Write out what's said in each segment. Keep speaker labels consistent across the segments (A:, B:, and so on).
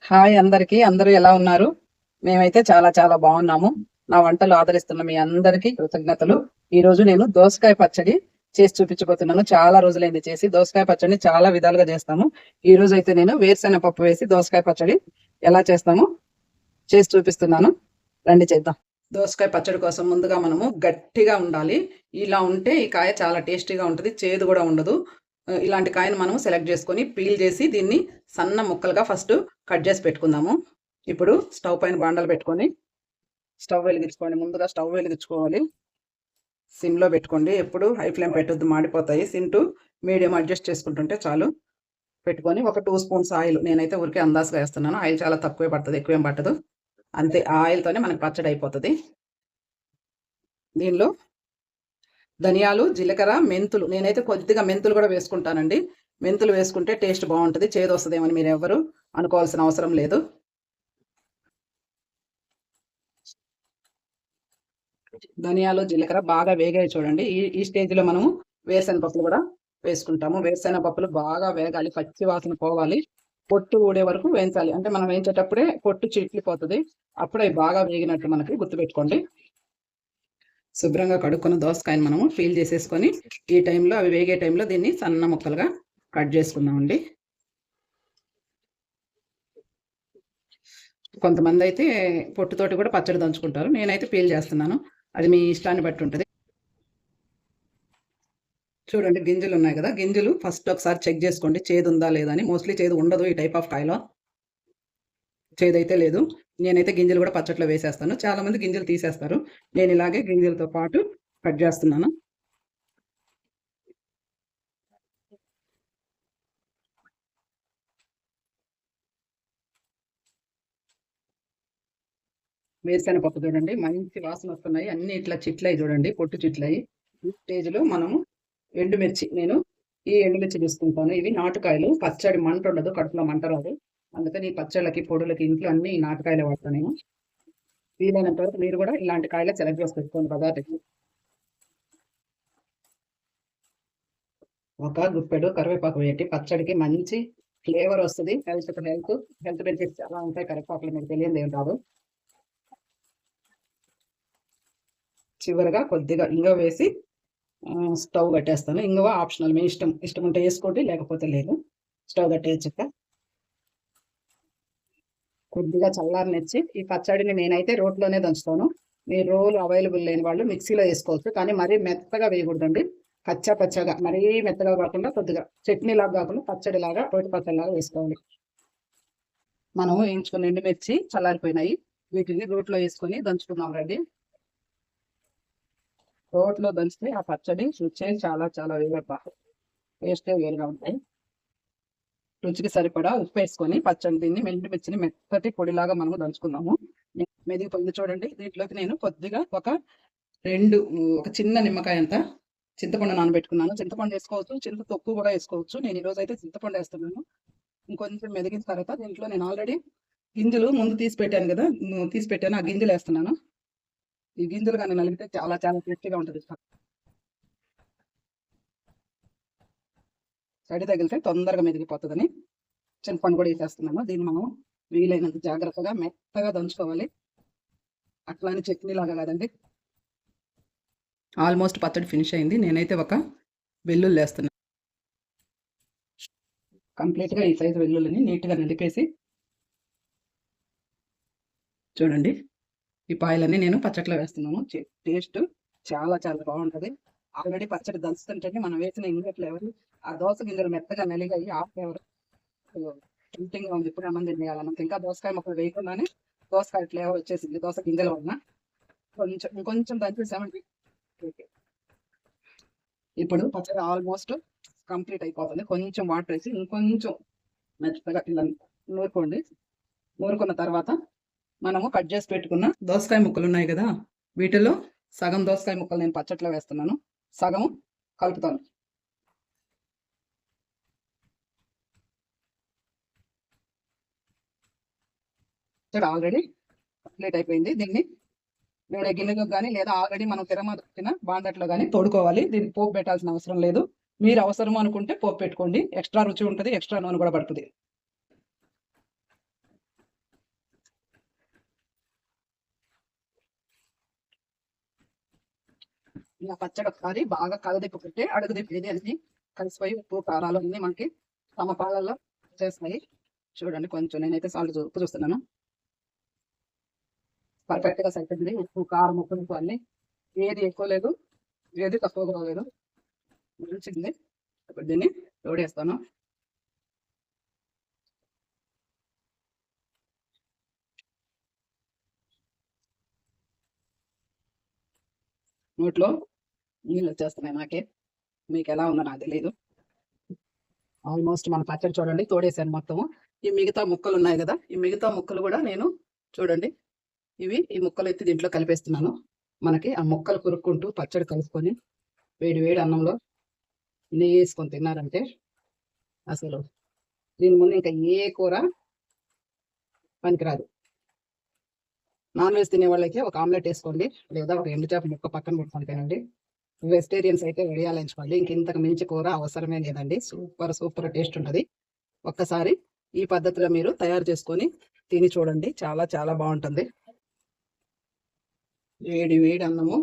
A: Hi అందరికీ. అందరూ ఎలా ఉన్నారు? మేమైతే చాలా చాలా బాగున్నాము. నా వంటలు ఆదరిస్తున్న మీ అందరికీ కృతజ్ఞతలు. ఈరోజు నేను దోసకాయ పచ్చడి చేసి చూపించబోతున్నాను. చాలా రోజులైంది చేసి. దోసకాయ పచ్చడిని చాలా విధాలుగా చేస్తాము. ఈరోజైతే నేను వేరుశెనగ పప్పు వేసి దోసకాయ పచ్చడి ఎలా చేస్తామో చేసి చూపిస్తున్నాను. రండి చేద్దాం. దోసకాయ పచ్చడి కోసం ముందుగా మనము గట్టిగా ఉండాలి. ఇలా ఉంటే ఈ కాయ చాలా టేస్టీగా ఉంటుంది. చేదు కూడా ఉండదు. ఇలాంటి కాయను మనం సెలెక్ట్ చేసుకొని పీల్ చేసి దీన్ని సన్న ముక్కలుగా ఫస్ట్ కట్ చేసి పెట్టుకుందాము. ఇప్పుడు స్టవ్ పైన బాండలు పెట్టుకొని స్టవ్ వెలిగించుకోండి. ముందుగా స్టవ్ వెలిగించుకోవాలి. సిమ్లో పెట్టుకోండి. ఎప్పుడు హై ఫ్లేమ్ పెట్టొద్దు, మాడిపోతాయి. సిమ్ టు మీడియం అడ్జస్ట్ చేసుకుంటుంటే చాలు. పెట్టుకొని ఒక 2 స్పూన్స్ ఆయిల్, నేనైతే ఊరికే అందాజుగా వేస్తున్నాను. ఆయిల్ చాలా తక్కువే పడుతుంది, ఎక్కువేం పట్టదు. అంతే, ఆ ఆయిల్తోనే మనకి పచ్చడి అయిపోతుంది. దీనిలో ధనియాలు, జీలకర్ర, మెంతులు, నేనైతే కొద్దిగా మెంతులు కూడా వేసుకుంటానండి. మెంతులు వేసుకుంటే టేస్ట్ బాగుంటుంది. చేదు వస్తుందేమని మీరు ఎవరు అనుకోవాల్సిన అవసరం లేదు. ధనియాలు, జీలకర్ర బాగా వేగాయి చూడండి. ఈ ఈ స్టేజ్లో మనము వేరుశెనగ పప్పులు కూడా వేసుకుంటాము. వేరుశెనగ పప్పులు బాగా వేగాలి, పచ్చి వాసన పోవాలి, పొట్టు ఊడే వరకు వేయించాలి. అంటే మనం వేయించేటప్పుడే పొట్టు చిట్లిపోతుంది. అప్పుడే బాగా వేగినట్టు మనకి గుర్తుపెట్టుకోండి. శుభ్రంగా కడుక్కున్న దోసకాయని మనము పీల్ చేసేసుకొని ఈ టైంలో, అవి వేగే టైంలో దీన్ని సన్న ముక్కలుగా కట్ చేసుకుందామండి. కొంతమంది అయితే పొట్టుతోటి కూడా పచ్చడి దంచుకుంటారు. నేనైతే పీల్ చేస్తున్నాను. అది మీ ఇష్టాన్ని బట్టి ఉంటుంది. చూడండి, గింజలు ఉన్నాయి కదా, గింజలు ఫస్ట్ ఒకసారి చెక్ చేసుకోండి చేదు ఉందా లేదా అని. మోస్ట్లీ చేదు ఉండదు ఈ టైప్ ఆఫ్ కాయలో. చేదైతే లేదు. నేనైతే గింజలు కూడా పచ్చట్లో వేసేస్తాను. చాలా మంది గింజలు తీసేస్తారు. నేను ఇలాగే గింజలతో పాటు కట్ చేస్తున్నాను. వేరుశెనగపప్పు చూడండి, మంచి వాసన వస్తున్నాయి. అన్ని ఇట్లా చిట్లయి చూడండి, పొట్టు చిట్లయి. ఈ స్టేజ్లో మనము ఎండుమిర్చి, నేను ఈ ఎండుమిర్చి తీసుకుంటాను. ఇవి నాటుకాయలు. పచ్చడి మంట ఉండదు, కడుపులో మంట రాదు. అందుకని ఈ పచ్చళ్ళకి, పొడులకి ఇంట్లో అన్ని నాటుకాయలే వాడతాను నేను. వీలైనంత వరకు మీరు కూడా ఇలాంటి కాయలే సెలెక్ట్ చేసి పెట్టుకోండి పదార్థకి. ఒక గుప్పెడు కరివేపాకు వేయండి. పచ్చడికి మంచి ఫ్లేవర్ వస్తుంది. హెల్త్ బెనిఫిట్స్ చాలా ఉంటాయి కరివేపాకులు, మీకు తెలియదు ఏం కాదు. చివరగా కొద్దిగా ఇంగువ వేసి స్టవ్ కట్టేస్తాను. ఇంగువ ఆప్షనల్, మీ ఇష్టం. ఇష్టం ఉంటే వేసుకోండి, లేకపోతే లేదు. స్టవ్ కట్టేయచ్చాక కొద్దిగా చల్లారనిచ్చి ఈ పచ్చడిని నేనైతే రోట్లోనే దంచుతాను. మీ రోలు అవైలబుల్ లేని వాళ్ళు మిక్సీలో వేసుకోవచ్చు, కానీ మరీ మెత్తగా వేయకూడదండి. కచ్చా పచ్చగా, మరీ మెత్తగా కాకుండా కొద్దిగా చట్నీలాగా కాకుండా పచ్చడిలాగా, రోటి పచ్చడిలాగా వేసుకోవాలి. మనం వేయించుకుని ఎండుమిర్చి చల్లారిపోయినాయి. వీటిని రోట్లో వేసుకొని దంచుకుందాం రండి. రోట్లో దంచితే ఆ పచ్చడి రుచే చాలా చాలా వేరబ్బా, టేస్టే వేరుగా ఉంటాయి. రుచికి సరిపడా ఉప్పు వేసుకొని పచ్చడి దీన్ని ఎండుమిర్చిని మెత్తటి పొడిలాగా మనము దంచుకుందాము. మెదిగిపోయింది చూడండి. దీంట్లోకి నేను కొద్దిగా ఒక చిన్న నిమ్మకాయ అంత చింతపండు నానబెట్టుకున్నాను. చింతపండు వేసుకోవచ్చు, చింత తొక్కు కూడా వేసుకోవచ్చు. నేను ఈరోజు అయితే చింతపండు వేస్తున్నాను. ఇంకొంచెం మెదిగిన తర్వాత దీంట్లో నేను ఆల్రెడీ గింజలు ముందు తీసి పెట్టాను కదా, తీసి పెట్టాను, ఆ గింజలు వేస్తున్నాను. ఈ గింజలు కానీ నలిగితే చాలా చాలా టేస్టీగా ఉంటుంది. తడి తగిలితే తొందరగా మెదిగిపోతుందని చింతపండు కూడా వేసేస్తున్నాను. దీన్ని మనం వీలైనంత జాగ్రత్తగా మెత్తగా దంచుకోవాలి. అట్లా అని చట్నీ లాగా కాదండి. ఆల్మోస్ట్ పచ్చడి ఫినిష్ అయింది. నేనైతే ఒక వెల్లుల్లి వేస్తున్నాను. కంప్లీట్గా ఈ సైజు వెల్లుల్లిని నీట్గా నలిపేసి చూడండి, ఈ పాయలన్నీ నేను పచ్చట్లో వేస్తున్నాను. టేస్ట్ చాలా చాలా బాగుంటుంది. ఆల్రెడీ పచ్చడి దంచుతుంటేనే మనం వేసిన ఇంగువ ఫ్లేవర్, ఆ దోస గింజలు మెత్తగా నలిగాయి, ఆ ఫ్లేవర్ టెంప్టింగ్గా ఉంది. ఇప్పుడు అన్నం తినేయాలన్నమాట. ఇంకా దోసకాయ మొక్కలు వేయకుండానే దోసకాయ ఫ్లేవర్ వచ్చేసింది దోస గింజల వలన. ఇంకొంచెం దంచేసామండి. ఇప్పుడు పచ్చడి ఆల్మోస్ట్ కంప్లీట్ అయిపోతుంది. కొంచెం వాటర్ వేసి ఇంకొంచెం మెత్తగా ఇలా నూరుకోండి. నూరుకున్న తర్వాత మనము కట్ చేసి పెట్టుకున్న దోసకాయ ముక్కలు ఉన్నాయి కదా, వీటిలో సగం దోసకాయ ముక్కలు నేను పచ్చట్లో వేస్తున్నాను, సగం కలుపుతాను. ఆల్రెడీ కంప్లీట్ అయిపోయింది. దీన్ని వేరే గిన్నెలో కానీ, లేదా ఆల్రెడీ మనం తిరగమాతిన బాండట్లో కానీ తోడుకోవాలి. దీనికి పోపు పెట్టాల్సిన అవసరం లేదు. మీరు అవసరం అనుకుంటే పోపు పెట్టుకోండి, ఎక్స్ట్రా రుచి ఉంటుంది, ఎక్స్ట్రా నూనె కూడా పడుతుంది. ఇలా పచ్చడి ఒకసారి బాగా కలదిప్పుకుంటే అడుగు దిప్పేది అన్ని కలిసిపోయి ఉప్పు కారాలు అన్ని మనకి సమపాలలో చేస్తాయి. చూడండి కొంచెం నేనైతే సాల్ట్ ఉప్పు చూస్తున్నాను. పర్ఫెక్ట్ గా సరిపోయింది. ఉప్పు కారం ఉప్పు అన్ని ఏది ఎక్కువ లేదు, ఏది తక్కువగా లేదు, మంచిది. ఇప్పుడు దీన్ని తోడేస్తాను. నోట్లో నీళ్ళు వచ్చేస్తున్నాయి నాకే. మీకు ఎలా ఉందో నాకు తెలియదు. ఆల్మోస్ట్ మన పచ్చడి చూడండి తోడేసాను మొత్తము. ఈ మిగతా ముక్కలు ఉన్నాయి కదా, ఈ మిగతా ముక్కలు కూడా నేను చూడండి ఈ ముక్కలు ఎత్తి దీంట్లో కలిపేస్తున్నాను. మనకి ఆ ముక్కలు కొరుక్కుంటూ పచ్చడి కలుపుకొని వేడి వేడి అన్నంలో నెయ్యి వేసుకొని తిన్నారంటే అసలు దీని ముందు ఇంకా ఏ కూర పనికిరాదు. నాన్ వెజ్ తినే వాళ్ళైతే ఒక ఆమ్లెట్ వేసుకోండి, లేదా ఒక ఎండు చేప ముక్క పక్కన పెట్టుకొని తినండి. వెజిటేరియన్స్ అయితే వేయాలంచుకోండి. ఇంక ఇంతకు మించి కూర అవసరమే లేదండి. సూపర్ సూపర్ టేస్ట్ ఉంటుంది. ఒక్కసారి ఈ పద్ధతిలో మీరు తయారు చేసుకొని తిని చూడండి, చాలా చాలా బాగుంటుంది. వేడి వేడి అన్నము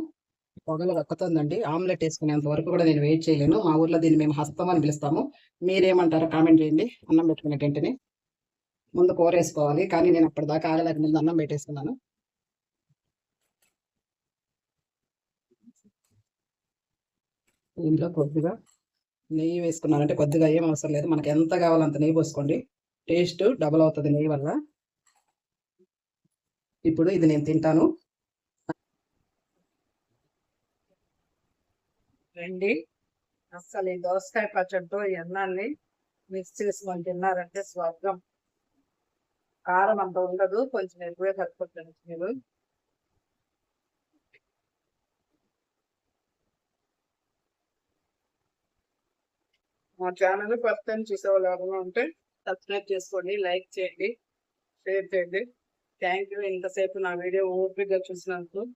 A: పొగలు రక్కుతుందండి. ఆమ్లెట్ వేసుకునేంత వరకు కూడా నేను వెయిట్ చేయలేను. మా ఊర్లో దీన్ని మేము హస్తం అని పిలుస్తాము. మీరేమంటారో కామెంట్ చేయండి. అన్నం పెట్టుకునే వెంటనే ముందు కూర వేసుకోవాలి, కానీ నేను అప్పటిదాకా ఆగలేక ముందు అన్నం పెట్టేసుకున్నాను. ఇంట్లో కొద్దిగా నెయ్యి వేసుకున్నానంటే కొద్దిగా ఏం అవసరం లేదు, మనకి ఎంత కావాలంత నెయ్యి పోసుకోండి. టేస్ట్ డబుల్ అవుతుంది నెయ్యి వల్ల. ఇప్పుడు ఇది నేను తింటాను. రండి, అస్సలు ఈ దోసకాయ పచ్చడితో అన్నాన్ని మిక్స్ చేసుకొని తిన్నారంటే స్వర్గం. కారం అంత ఉండదు, కొంచెం ఎక్కువే సరిపోతుంది. మీరు మా ఛానల్ ఫస్ట్ టైం చూసేవాళ్ళు ఎవరైనా ఉంటే సబ్స్క్రైబ్ చేసుకోండి, లైక్ చేయండి, షేర్ చేయండి. థ్యాంక్ యూ ఇంతసేపు నా వీడియో ఓపికగా చూసినందుకు.